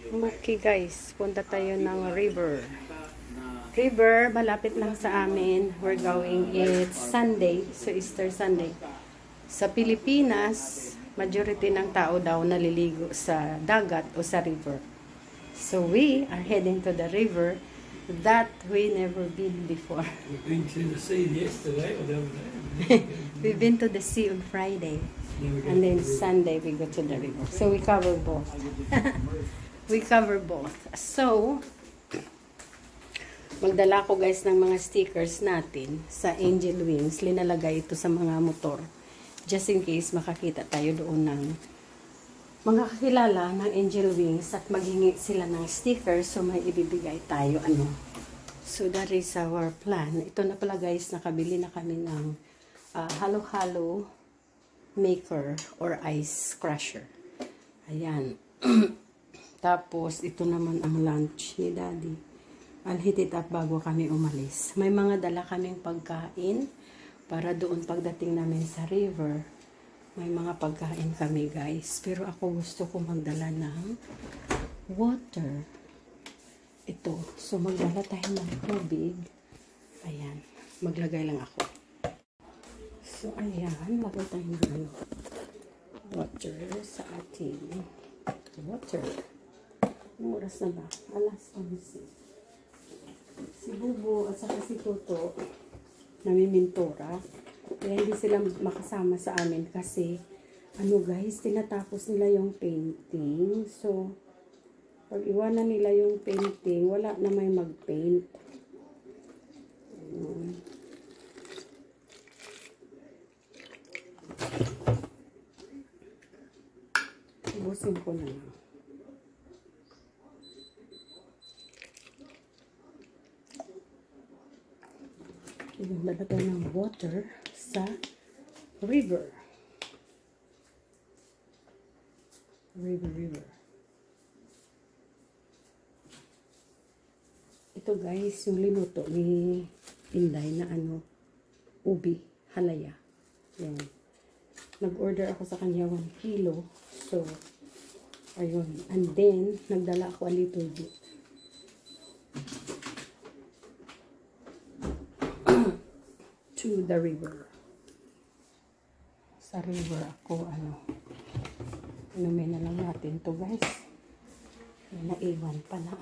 Okay guys, punta tayo ng river. River, malapit lang sa amin. We're going, it's Sunday, so Easter Sunday. Sa Pilipinas, majority ng tao daw naliligo sa dagat o sa river. So we are heading to the river that we never been before. We've been to the sea yesterday or the other day. We've been to the sea on Friday. And then Sunday we go to the river. So we cover both. We cover both. So, magdala ko guys ng mga stickers natin sa Angel Wings. Linalagay ito sa mga motor. Just in case makakita tayo doon ng mga kakilala ng Angel Wings at maghingi sila ng stickers. So, may ibibigay tayo. So, that is our plan. Ito na pala guys, nakabili na kami ng halo-halo maker or ice crusher. Ayan. Tapos, ito naman ang lunch ni Daddy. I'll heat it up bago kami umalis. May mga dala kaming pagkain para doon pagdating namin sa river. May mga pagkain kami guys. Pero ako gusto ko magdala ng water. Ito. So, magdala tayo ng tubig. Ayan. Maglagay lang ako. So, ayan. Lagay tayo ng water sa ating water. Ang oras na ba? Alas 11. Si Bubo at saka si Toto namimintura. Kaya hindi sila makasama sa amin kasi guys, tinatapos nila yung painting. So, pag iwanan nila yung painting, wala na may mag-paint. Ubusin ko na lang. Lalagay ng water sa river. River. Ito guys, yung linuto ni Inday na ubi, halaya. Yan. Nag-order ako sa kanya 1 kilo. So, ayun. And then, nagdala ako a little bit. To the river. Sa river ako, inumin na lang natin to guys. May naiwan pa na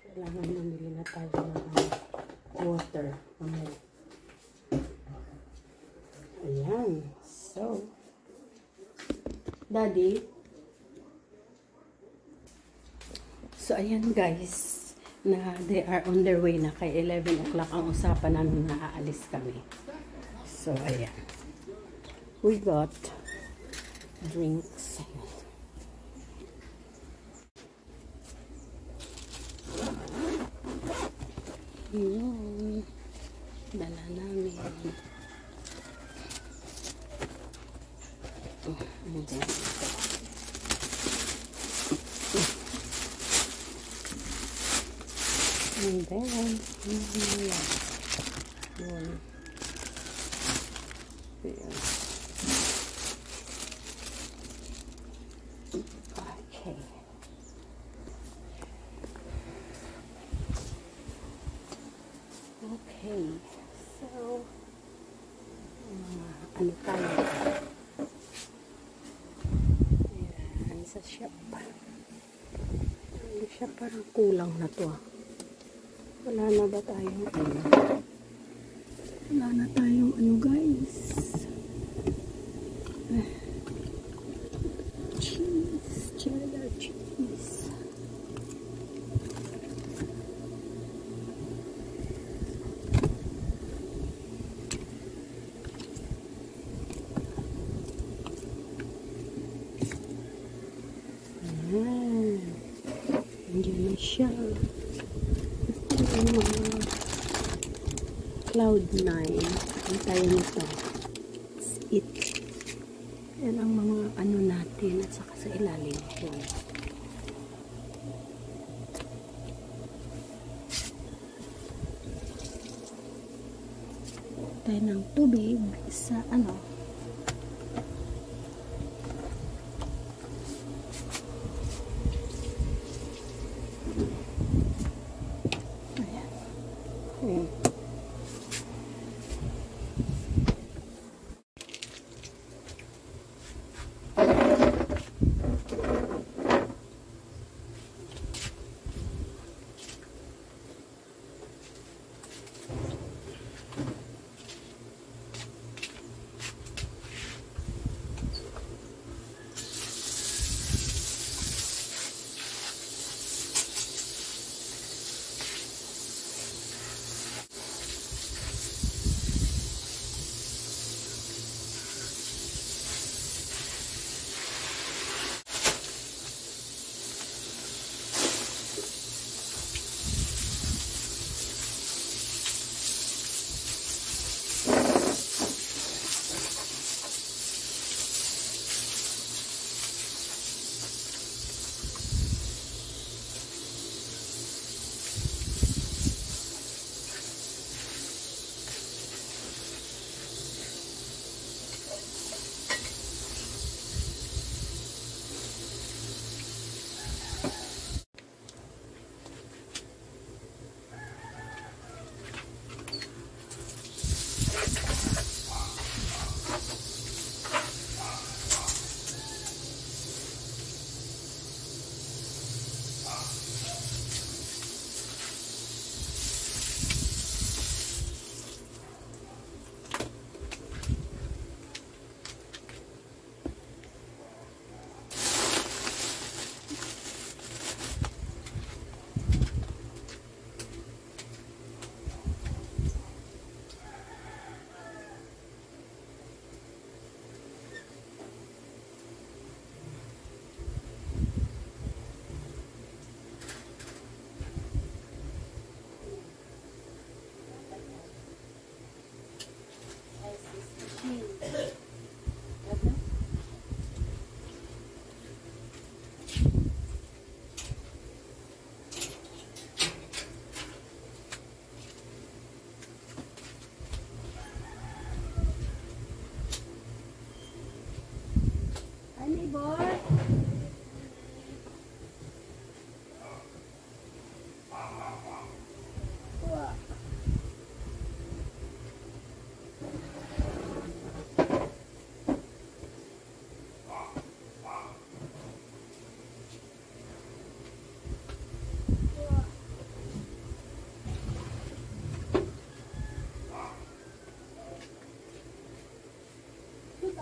kailangan namili na tayo ng water. Ayan. So, Daddy. So, ayan guys, na they are on their way na. Kay 11 o'clock ang usapan namin na aalis kami. So, ayan. We got drinks. Yun. Dala namin. And then, okay. Okay. So, tayo? Sa shop. Ang shop parang kulang na to. Wala na ba tayong Wala na tayong guys. Cheese. Cheddar cheese. Nandiyan na siya. Ito yung mga Cloud9. Ang tayo nito. It's it. Yan ang mga natin at saka sa ilalim. Yan. tayo ng tubig sa ano. Ayan. Ayan.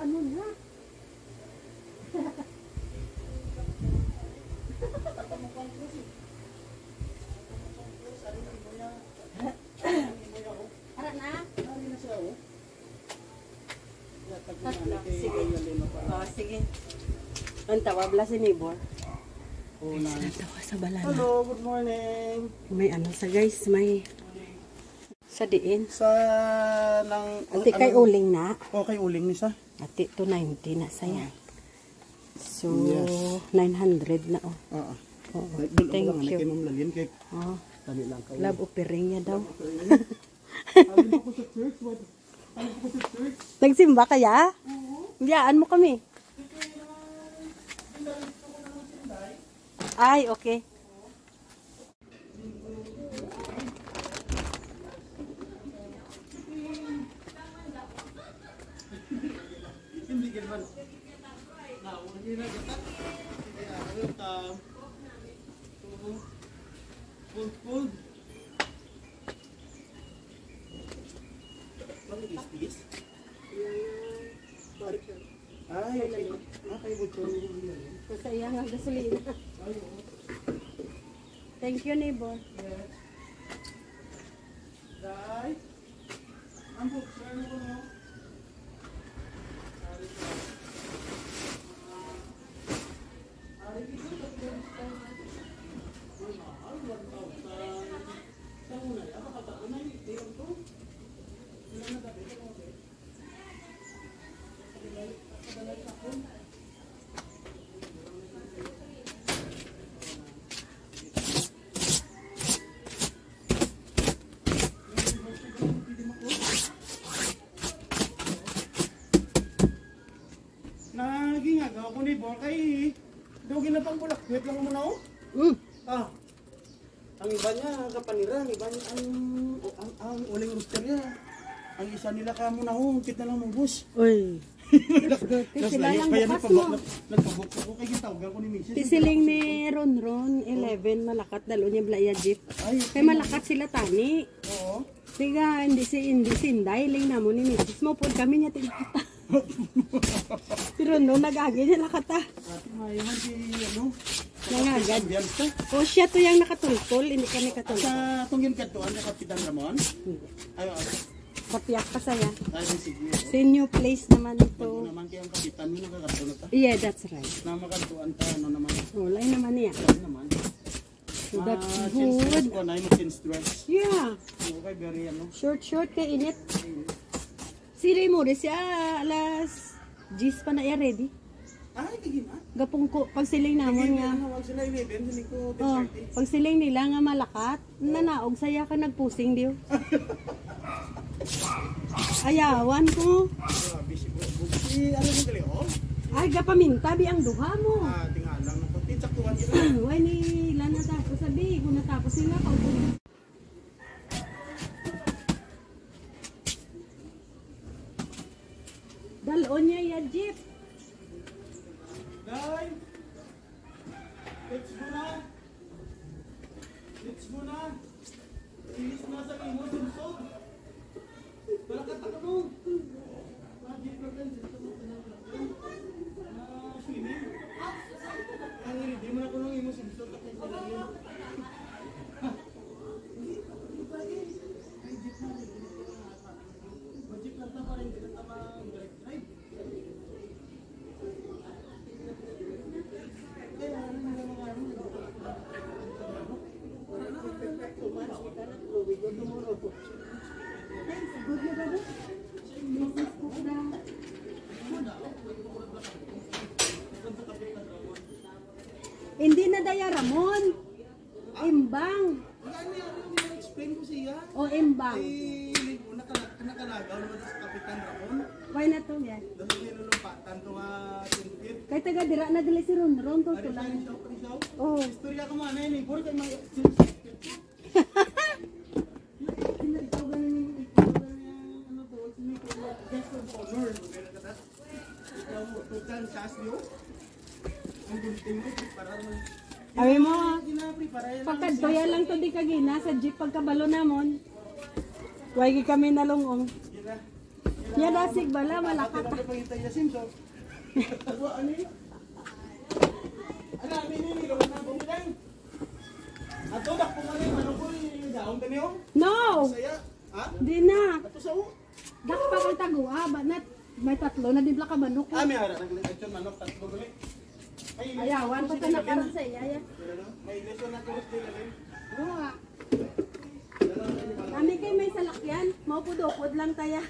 Ano na? Ara na? Sige. Oh, sige. Ang tawabla si Nibor. Tawa sa balana. Hello, good morning. May ano sa guys, may sa diin. Sa nang Ati kay uling na. Okay, uling ni sa. Ati 290 na saya. So, Yes. 900 na oh. Oo. Oo. Thank Thank you. Kay Ma'am Lalin kay Oh, dali lang kayo. love offering niya daw. Alin ako sa church. Alin ako sa church. Nagsimba kaya? Biyaan mo kami. Ay, okay. Hindi ganoon. Na, hindi na gatak. Ano ta? Fold. What is this? Ay, okay, butcher. Sa iya nga gasolina. Thank you, neighbor. Dai. Ang butcher ko no. Ako ni Bor kay dugin na pang bulak. Wait lang mo na oh. Ah. Ang iba niya kapanira, ang iba niya ang uling rooster niya. Ang isa nila ka mo na oh, kita lang mo boss. Uy. Sila lang bukas mo. Nagpabok ko kay gitawag ko ni Mrs. Tisiling ni Ron 11 malakat dalo niya blaya jeep. Kay malakat sila tani. Oo. Tiga hindi sinday ling namo ni Mrs. mo pod kami niya tinata. Si Ron nagagi niya lakata. Ati mayaman si ano? Nangagad. O siya to yung nakatultol, hindi kami katultol. Sa tunggin kadtuan sa Kapitan Ramon. Ayo. Kapiyak pa saya. Ay sige. Sa new place naman ito. Naman kay ang kapitan mo nagkakadto na ta. Yeah, that's right. Na makadtuan ta ano naman. Wala naman niya. Ano naman. So that's Good. good. Ko na mo since dress. Yeah. Okay, very ano. Short kay init. Siri mo rin siya alas 10 pa na ya ready. Ay, tigin ah. Gapong ko pag siling namon nga. Ano wag sila 11 hindi ko Oh, 10:30. pag siling nila nga malakat, nanaog saya ka nagpusing diyo. Ayawan ko. Grabe si si ano mo gali oh. Ay gapaminta bi ang duha mo. Ah, tingalang na ko. Tinsaktuan kita. Why ni lana tapos sabi, kung natapos sila kaupo. Dalon niya ya jeep. Dai. Let's go na. Let's go na. Inis na sa imo sensor. Wala ka tatanong. Magic protein sensor. Swimming. Ang hindi mo na kunong imo sensor kasi sila yun. Magic lang ta pa rin kita tama direct drive. Hindi na daya Ramon. Imbang. Explain ko siya. O imbang. Nakalagaw naman sa Kapitan Ramon. Why na to ya? Dahil nilulumpatan to nga tinpit. Kay taga dira na dili si Ron to Ari lang. siya, ari siya. Oh. Istorya ka man eh. Puro kay mga... Ikaw ganun yung ano to. Guest of honor. Ikaw total sasyo. Ang gunting mo. Para naman. Awi mo, Gina-prepare yan. pagkadtoya lang to di kagina sa jeep pagkabalo namon. Huwag kami nalungong. Yan dasig bala, malakat. Ate, pangitay na simso. Ano yun? Ano, ini lawan na bumidang. Ato, dak po mali, ano po yung daon ka niyo? No! Saya, ha? Di na. Ato sa u? Dak pa kang tagua, ba na may tatlo na di ka manok. Ah, may ara, nag-lechon manok, tatlo gali. Ayawan pa ka na karon sa iya. May lechon na kurus din gali. Oo nga. Kami kay may salakyan, maupod-upod lang taya.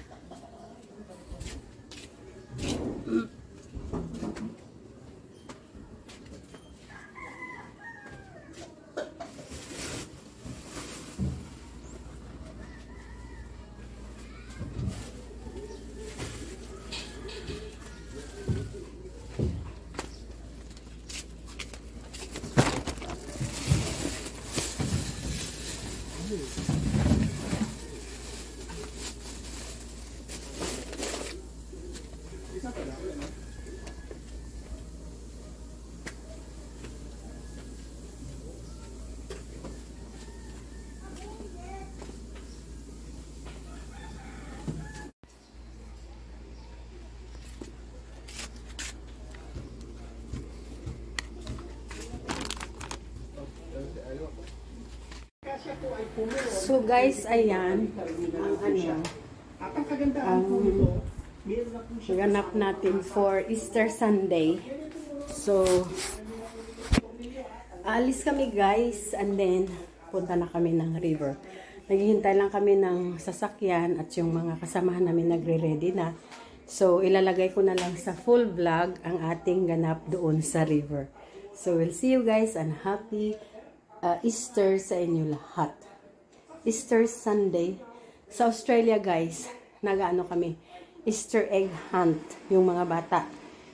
So guys, ayan ang ano, Ang kagandaan po nito, meron na po siya. ganap natin for Easter Sunday. So, aalis kami guys and then punta na kami ng river. Naghihintay lang kami ng sasakyan at yung mga kasamahan namin nagre-ready na. So, ilalagay ko na lang sa full vlog ang ating ganap doon sa river. So, we'll see you guys and happy Easter sa inyo lahat. Easter Sunday. Sa Australia guys, nag-ano kami, Easter egg hunt yung mga bata.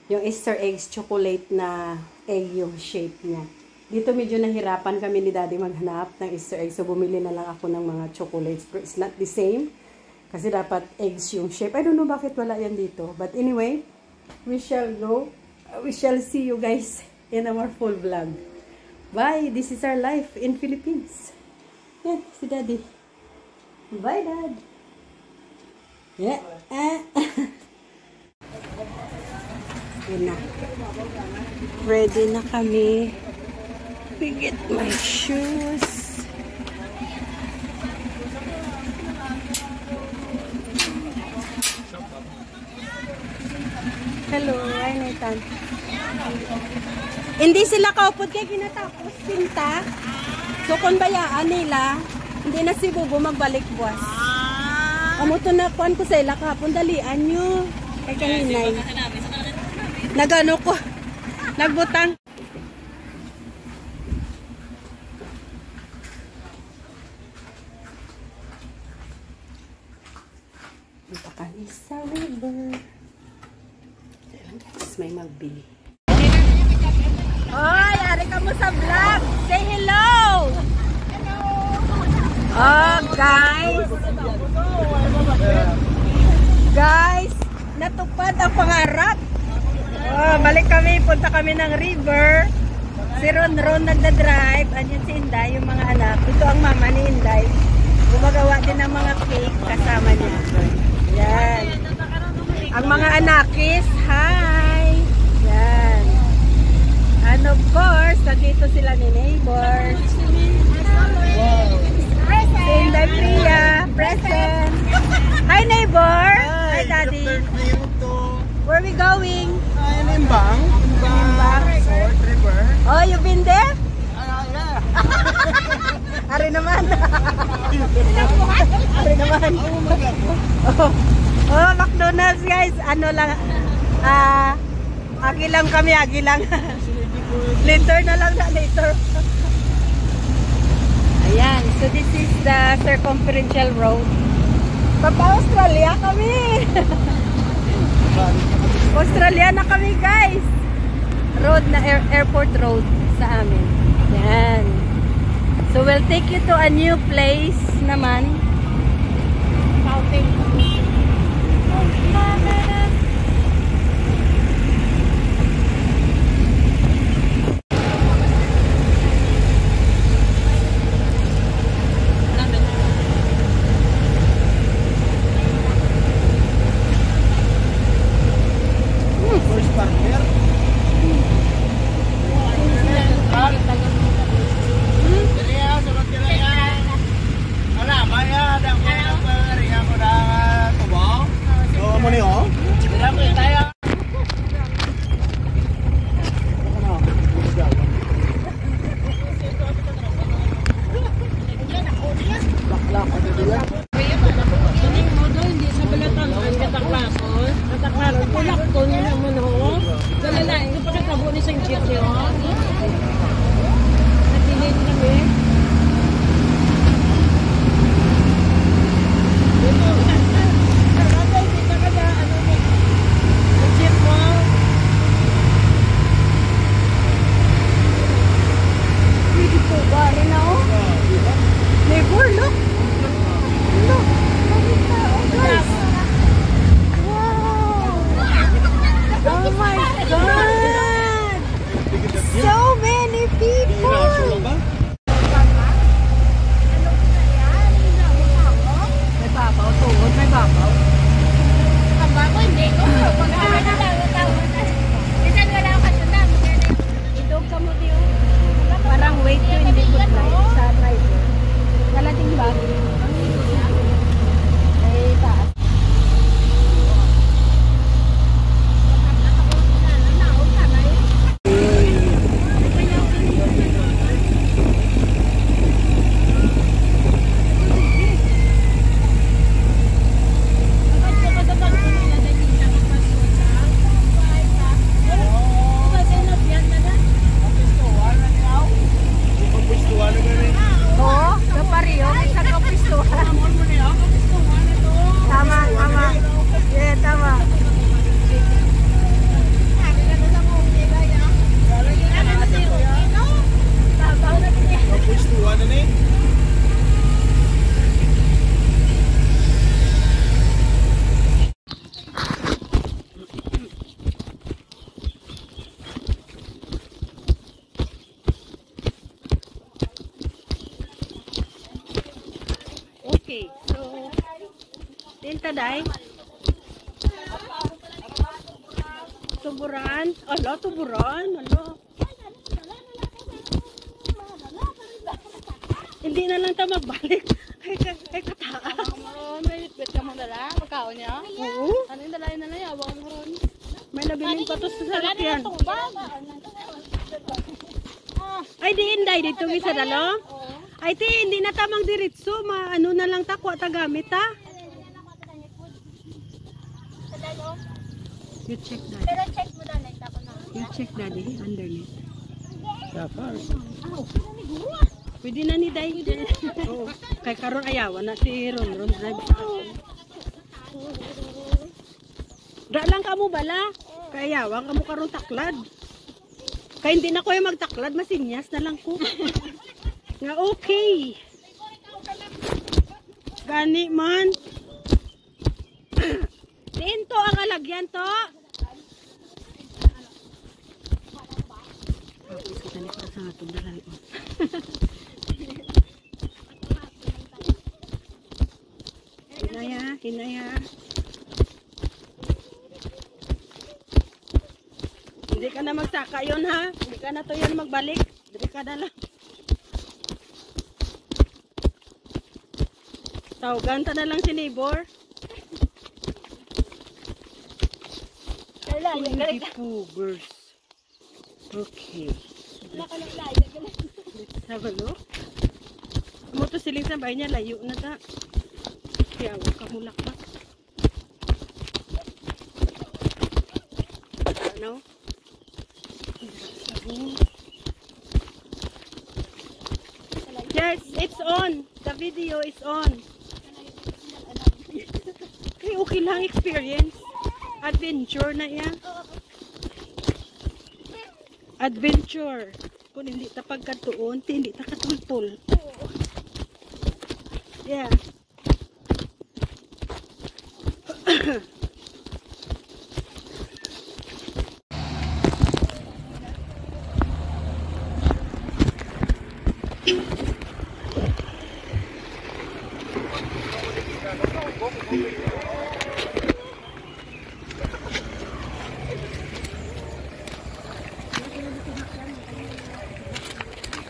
Yung Easter eggs, chocolate na egg yung shape niya. Dito medyo nahirapan kami ni Daddy maghanap ng Easter eggs. So, bumili na lang ako ng mga chocolates. But it's not the same. Kasi dapat eggs yung shape. I don't know bakit wala yan dito. But anyway, we shall go. We shall see you guys in our full vlog. Bye! This is our life in Philippines. Yan, si Daddy. Bye, Dad! Yeah. Yun na. Ready na kami. We get my shoes. Hello, ay Nathan. Hindi sila kaupod kay kinatapos pinta. So kung bayaan nila, hindi na si Bubo magbalik buwas. Amuto na kuan ko sa ila kahapon, dalian nyo. Kay kahinay. Nagano ko. Nagbutang. Dito kami sa river. Ayan guys, may magbili. Hoy, ari ka mo sa vlog. Say hello. Oh, guys. Guys, natupad ang pangarap. Oh, balik kami, punta kami ng river. Si Ron nagda-drive. Anyan si Inday, yung mga anak. Ito ang mama ni Inday. Gumagawa din ng mga cake kasama niya. Yan. Ang mga anakis, hi! Yan. And of course, nandito sila ni neighbors. Si Inday Priya, present. Hi neighbor! Hi daddy! Where are we going? Limbang. Sword River. Oh, you been there? Yeah. Ari naman. Ari naman. Oh, McDonald's guys. Ano lang, agi lang kami, agi lang. Later na lang na, later. Ayan, so this is the circumferential road. Papa Australia kami. Australia na kami guys. Road na airport road sa amin. Yan. So we'll take you to a new place naman. First partner. Okay. So, tinta day. Tuburan. Ala, tuburan. Ala. Hindi na lang tayo magbalik. Ay kataan. May bitbit ka mong dala? Pagkaon niya? Oo. Ano yung dalayan na na? Abang mo ron. May nabiling patos sa salakyan. Ay, di inday. Dito isa dalo. Ay, ti, hindi na tamang diritso. Ano na lang takwa tagamit, ha? You check that. Pero check mo dala. Tapos na. You check daddy, underneath. Dapat. Pwede na ni Day. Kay karon ayawan na si Ron. Da lang ka mo bala. Kay ayawan ka mo karon taklad. Kay hindi na ko yung magtaklad, masinyas na lang ko. Nga okay. Gani man. Diin to ang alagyan to. Kita ni para sa atong dalay. Hinaya. Hindi ka na magsaka yun ha. Hindi ka na to yun magbalik. Hindi ka na lang. Tawagan ta na lang si neighbor. 20 tubers. Okay. Let's have a look. Amo to siling sa bahay niya. Layo na ta. Kaya huwag ka mulak pa. Ano? Yes, it's on. The video is on. Okay lang experience. Adventure na yan. Adventure. Kung hindi ta pagkatuon, hindi ta katultul. Yeah.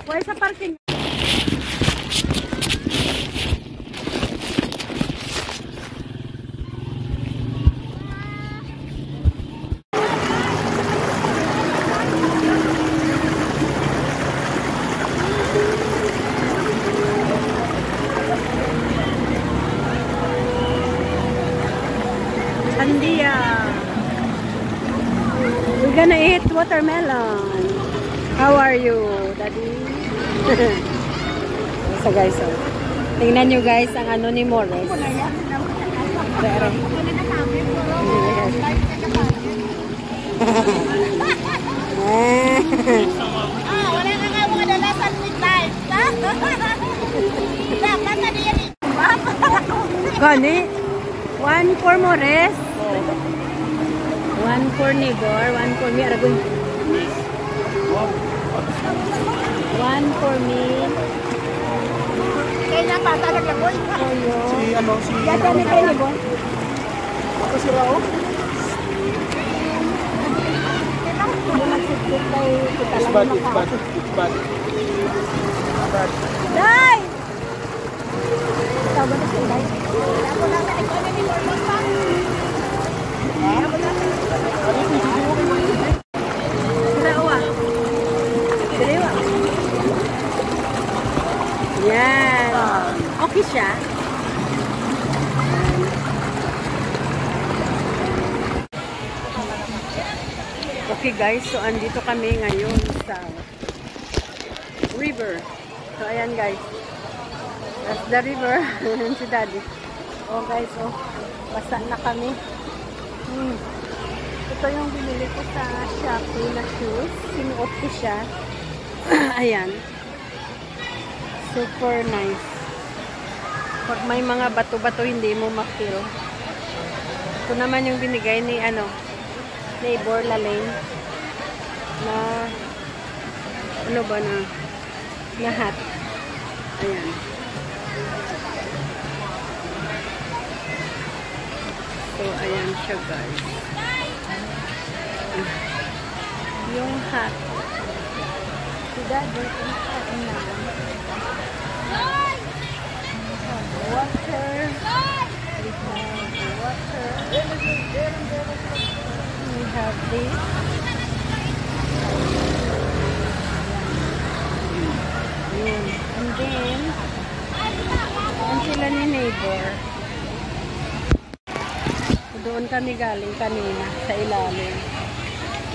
Why sa parking? Sandia. We're gonna eat watermelon. How are you, Daddy? So guys, so, tingnan nyo guys ang ano ni Morris. Pero, Wala ka nga mga dalasan with life. Dapat na diyan eh. Gani, 1 for Morris, 1 for neighbor, 1 for me. Aragon. 1 for me. Kaya na pata na lang. Si Yata ni kayo neighbor. Ako si Rao. It's bad. Day! Tawag na si Day. Ako lang na ikaw na ni Mormon pa. Sirawa. Yan. Okay siya. Okay guys, so andito kami ngayon sa river. So ayan guys. That's the river. Si Daddy. Oh guys, oh. Basa na kami. Ito yung binili ko sa Shopee na shoes. Sinuot ko siya. Ayan. Super nice. Pag may mga bato-bato hindi mo ma-feel. Ito naman yung binigay ni neighbor Lalaine na ano ba na hat. Ayan. So, ayan siya guys. Yung hat. Si Daddy, kumakain na. Water. Water. We have this. Yun. And then, yan sila ni neighbor. Doon kami galing kanina sa ilalim.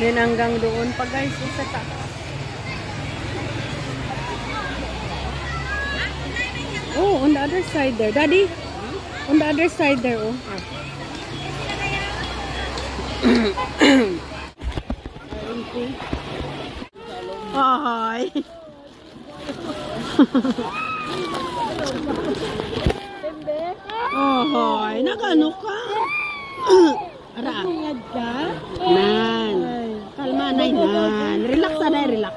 Yun hanggang doon pa guys, sa taas. Oh, on the other side there. Daddy, on the other side there, oh. Hi. Oh, hoy. Nagano ka? Ara. Nan. Kalma na nan. Relax na, relax.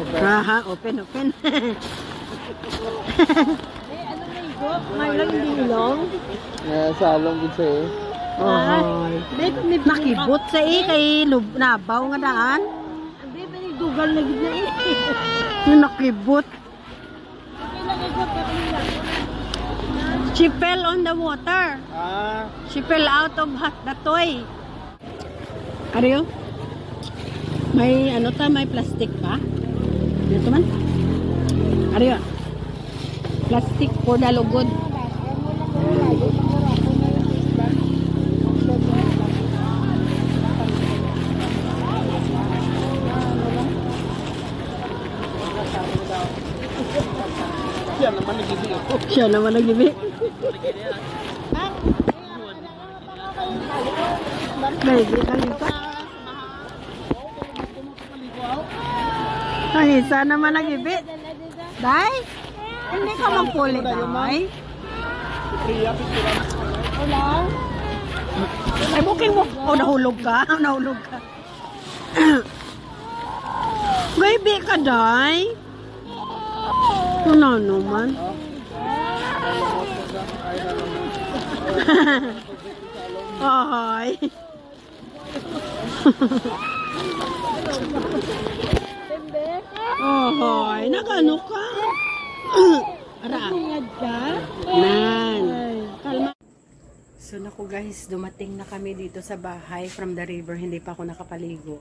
Raha, open. May lang hindi ilong. Salong din sa'yo. Oh, nakibot sa kay nabaw nga daan. Hindi, dugal na gid na Yung nakibot. She fell on the water. She fell out of the toy. Ariyo? May ano ta, may plastic pa? Dito man? Ariyo? Plastic for the lugod. Siya naman nagibi. Nagibi ka lipa. Ay, isa naman nagibi. Day? Hindi ka magpulit, Day? Ay, booking mo. Oh, nahulog ka. Nahulog ka. Gabi ka, Day? Ano naman? Ay. Ay, nagano ka? Ara. Nan. Kalma. So naku guys, dumating na kami dito sa bahay from the river. Hindi pa ako nakapaligo.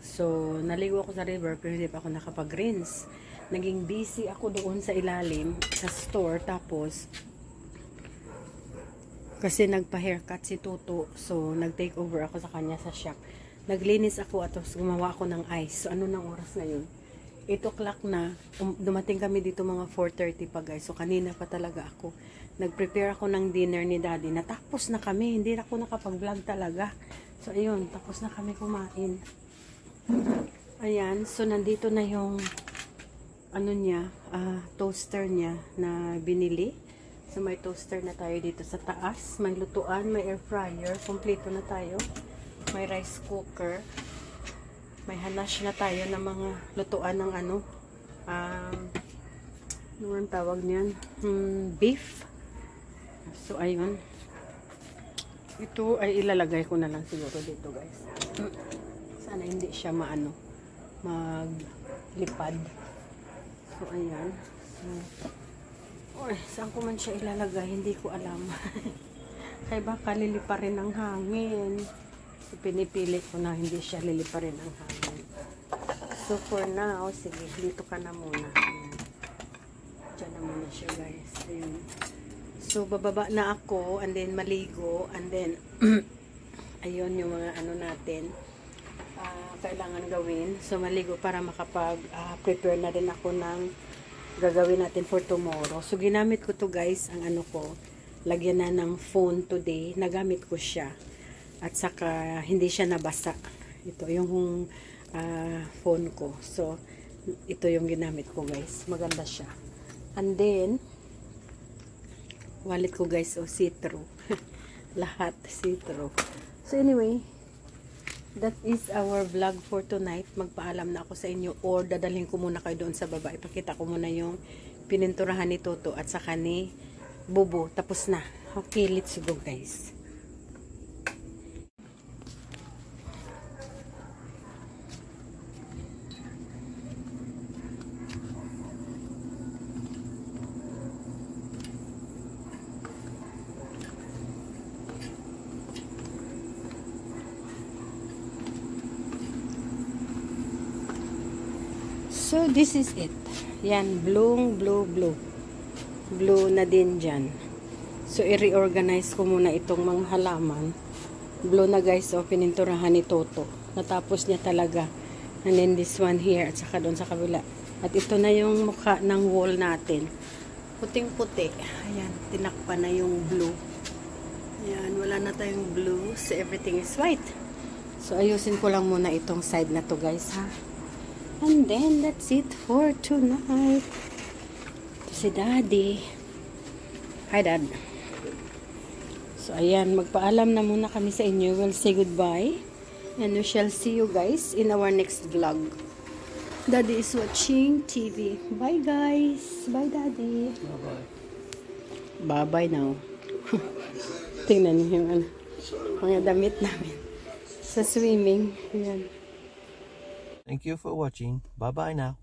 So, naligo ako sa river pero hindi pa ako nakapag-rinse. Naging busy ako doon sa ilalim, sa store. Tapos, kasi nagpa-haircut si Toto. So, nag-take over ako sa kanya sa shop. Naglinis ako at gumawa ako ng ice. So, ano nang oras na yun? 8 o'clock na. Dumating kami dito mga 4:30 pa guys. So, kanina pa talaga ako. Nag-prepare ako ng dinner ni Daddy. Natapos na kami. Hindi na ako nakapag-vlog talaga. So, ayun. Tapos na kami kumain. Ayan. So, nandito na yung ano niya, toaster niya na binili. So, may toaster na tayo dito sa taas. May lutuan, may air fryer. Kompleto na tayo. May rice cooker. May hanash na tayo ng mga lutuan ng ano. Ano ang tawag niyan? Beef. So, ayun. Ito ay ilalagay ko na lang siguro dito, guys. Sana hindi siya maglipad. So, ayan. So, saan ko man siya ilalagay? Hindi ko alam. Kaya baka lilipa rin ng hangin. So, pinipili ko na hindi siya lilipa rin ng hangin. So, for now, sige, dito ka na muna. Ayan. Diyan na muna siya, guys. Ayan. So, bababa na ako, and then maligo, and then, ayun yung mga ano natin. Kailangan gawin. So, maligo para makapag-prepare na din ako ng gagawin natin for tomorrow. So, ginamit ko to guys, ang ano ko, lagyan na ng phone today. Nagamit ko siya. At saka, hindi siya nabasa. Ito yung phone ko. So, ito yung ginamit ko guys. Maganda siya. And then, wallet ko guys, see-through. Lahat see-through. So, anyway, that is our vlog for tonight. Magpaalam na ako sa inyo or dadalhin ko muna kayo doon sa baba. Ipakita ko muna yung pininturahan ni Toto at saka ni Bubo. Tapos na. Okay, let's go guys. So, this is it. Yan, blue. Blue na din dyan. So, i-reorganize ko muna itong mga halaman. Blue na guys, o pininturahan ni Toto. Natapos niya talaga. And then this one here, at saka doon sa kabila. At ito na yung mukha ng wall natin. Puting-puti. Ayan, tinakpan na yung blue. Ayan, wala na tayong blue. So, everything is white. So, ayusin ko lang muna itong side na to guys, ha? And then, that's it for tonight. Ito si Daddy. Hi, Dad. So, ayan. Magpaalam na muna kami sa inyo. We'll say goodbye. And we shall see you guys in our next vlog. Daddy is watching TV. Bye, guys. Bye, Daddy. Bye-bye. Bye-bye now. Tingnan niyo yung ano, mga damit namin. Sa swimming. Ayan. Thank you for watching. Bye-bye now.